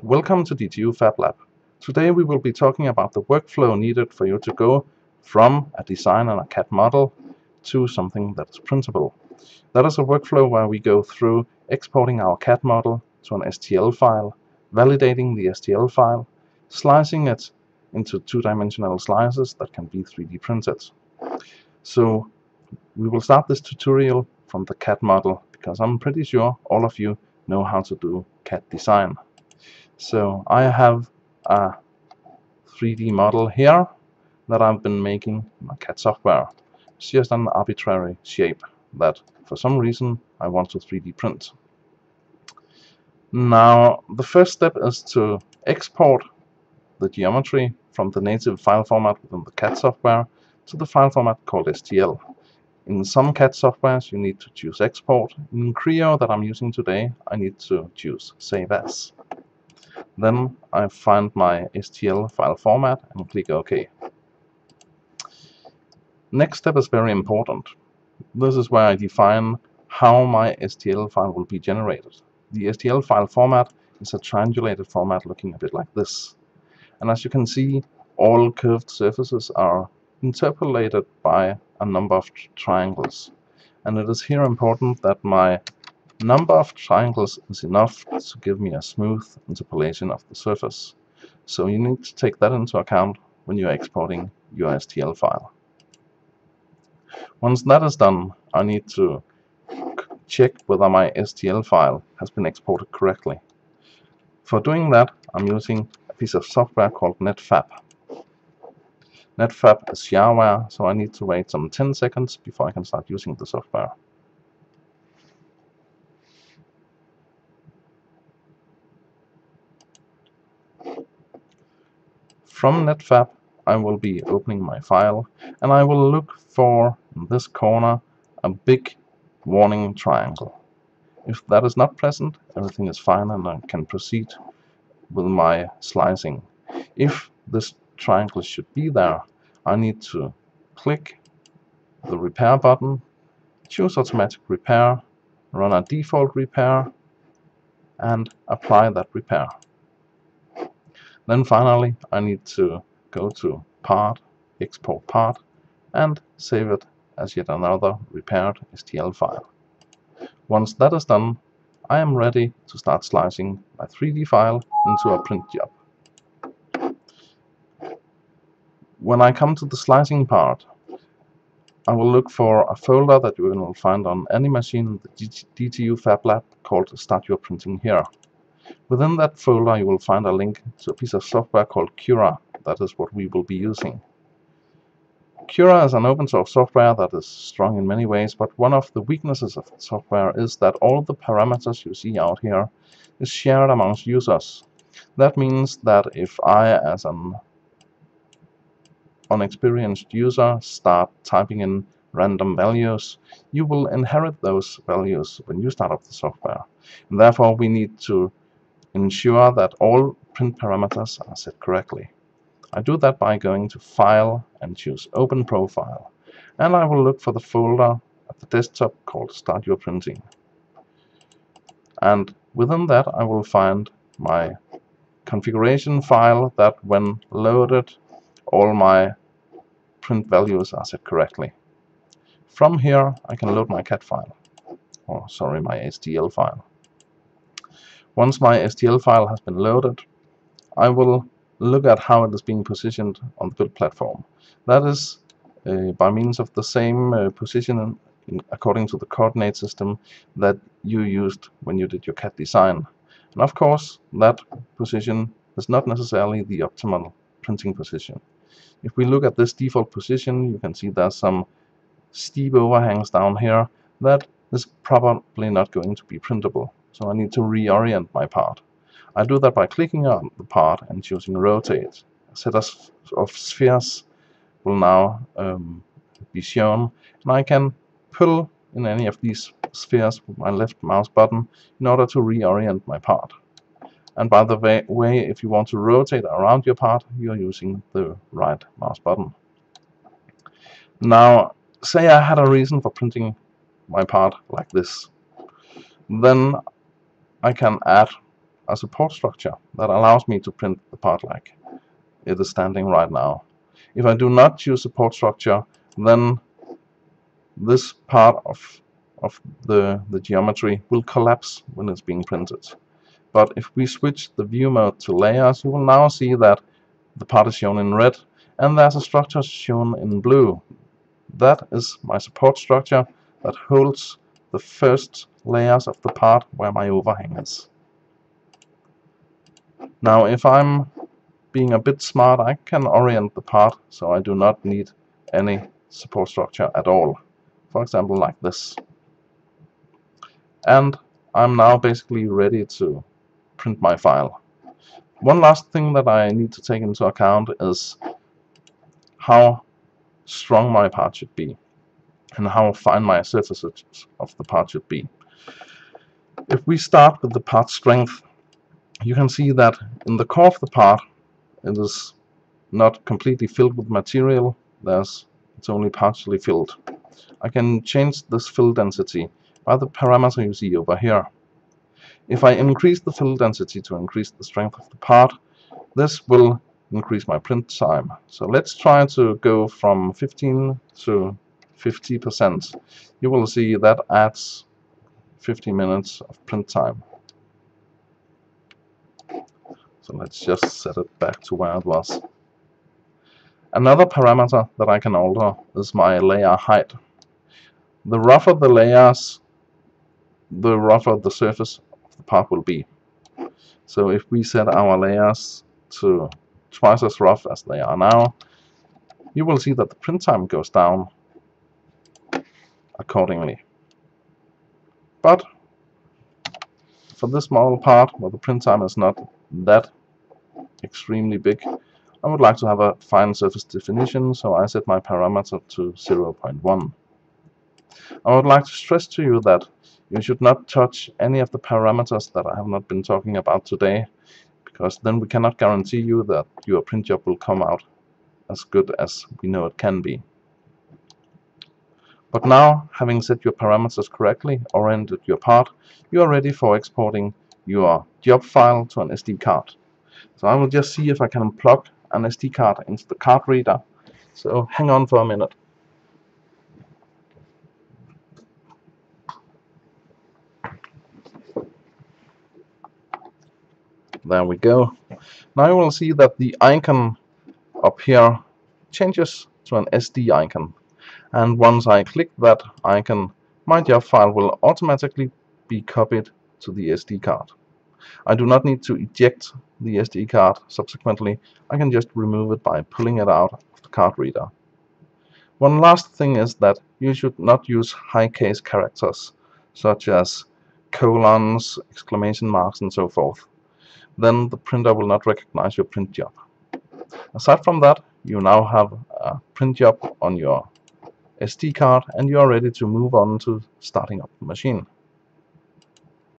Welcome to DTU Fab Lab. Today we will be talking about the workflow needed for you to go from a design and a CAD model to something that is printable. That is a workflow where we go through exporting our CAD model to an STL file, validating the STL file, slicing it into two-dimensional slices that can be 3D printed. So we will start this tutorial from the CAD model because I'm pretty sure all of you know how to do CAD design. So I have a 3D model here that I've been making in my CAD software. It's just an arbitrary shape that for some reason I want to 3D print. Now the first step is to export the geometry from the native file format within the CAD software to the file format called STL. In some CAD softwares you need to choose export. In Creo that I'm using today I need to choose save as. Then I find my STL file format and click OK. Next step is very important. This is where I define how my STL file will be generated. The STL file format is a triangulated format looking a bit like this. And as you can see, all curved surfaces are interpolated by a number of triangles. And it is here important that my number of triangles is enough to give me a smooth interpolation of the surface. So you need to take that into account when you're exporting your STL file. Once that is done, I need to check whether my STL file has been exported correctly. For doing that, I'm using a piece of software called Netfabb. Netfabb is shareware, so I need to wait some 10 seconds before I can start using the software. From Netfabb, I will be opening my file, and I will look for, in this corner, a big warning triangle. If that is not present, everything is fine and I can proceed with my slicing. If this triangle should be there, I need to click the repair button, choose automatic repair, run a default repair, and apply that repair. Then finally, I need to go to Part, Export Part, and save it as yet another repaired STL file. Once that is done, I am ready to start slicing my 3D file into a print job. When I come to the slicing part, I will look for a folder that you will find on any machine in the DTU Fab Lab called Start Your Printing Here. Within that folder you will find a link to a piece of software called CURA. That is what we will be using. CURA is an open source software that is strong in many ways, but one of the weaknesses of the software is that all the parameters you see out here is shared amongst users. That means that if I, as an unexperienced user, start typing in random values, you will inherit those values when you start up the software. And therefore we need to ensure that all print parameters are set correctly. I do that by going to File and choose Open Profile, and I will look for the folder at the desktop called Start Your Printing. And within that I will find my configuration file that when loaded all my print values are set correctly. From here I can load my CAD file, my STL file. Once my STL file has been loaded, I will look at how it is being positioned on the build platform. That is by means of the same position according to the coordinate system that you used when you did your CAD design. And of course, that position is not necessarily the optimal printing position. If we look at this default position, you can see there's some steep overhangs down here that is probably not going to be printable. So I need to reorient my part. I do that by clicking on the part and choosing rotate. A set of spheres will now be shown, and I can pull in any of these spheres with my left mouse button in order to reorient my part. And by the way, if you want to rotate around your part, you're using the right mouse button. Now, say I had a reason for printing my part like this. Then I can add a support structure that allows me to print the part like it is standing right now. If I do not choose support structure, then this part of the geometry will collapse when it's being printed. But if we switch the view mode to layers, you will now see that the part is shown in red and there's a structure shown in blue. That is my support structure that holds the first layers of the part where my overhang is. Now if I'm being a bit smart, I can orient the part so I do not need any support structure at all. For example, like this. And I'm now basically ready to print my file. One last thing that I need to take into account is how strong my part should be and how fine my surfaces of the part should be. If we start with the part strength, you can see that in the core of the part it is not completely filled with material, it's only partially filled. I can change this fill density by the parameter you see over here. If I increase the fill density to increase the strength of the part, this will increase my print time. So let's try to go from 15 to 50%. You will see that adds 50 minutes of print time. So let's just set it back to where it was. Another parameter that I can alter is my layer height. The rougher the layers, the rougher the surface of the part will be. So if we set our layers to twice as rough as they are now, you will see that the print time goes down accordingly. But for this small part where the print time is not that extremely big, I would like to have a fine surface definition, so I set my parameter to 0.1. I would like to stress to you that you should not touch any of the parameters that I have not been talking about today, because then we cannot guarantee you that your print job will come out as good as we know it can be. But now, having set your parameters correctly, oriented your part, you are ready for exporting your job file to an SD card. So I will just see if I can plug an SD card into the card reader. So hang on for a minute. There we go. Now you will see that the icon up here changes to an SD icon. And once I click that icon, my job file will automatically be copied to the SD card. I do not need to eject the SD card subsequently. I can just remove it by pulling it out of the card reader. One last thing is that you should not use high case characters such as colons, exclamation marks, and so forth. Then the printer will not recognize your print job. Aside from that, you now have a print job on your SD card and you are ready to move on to starting up the machine.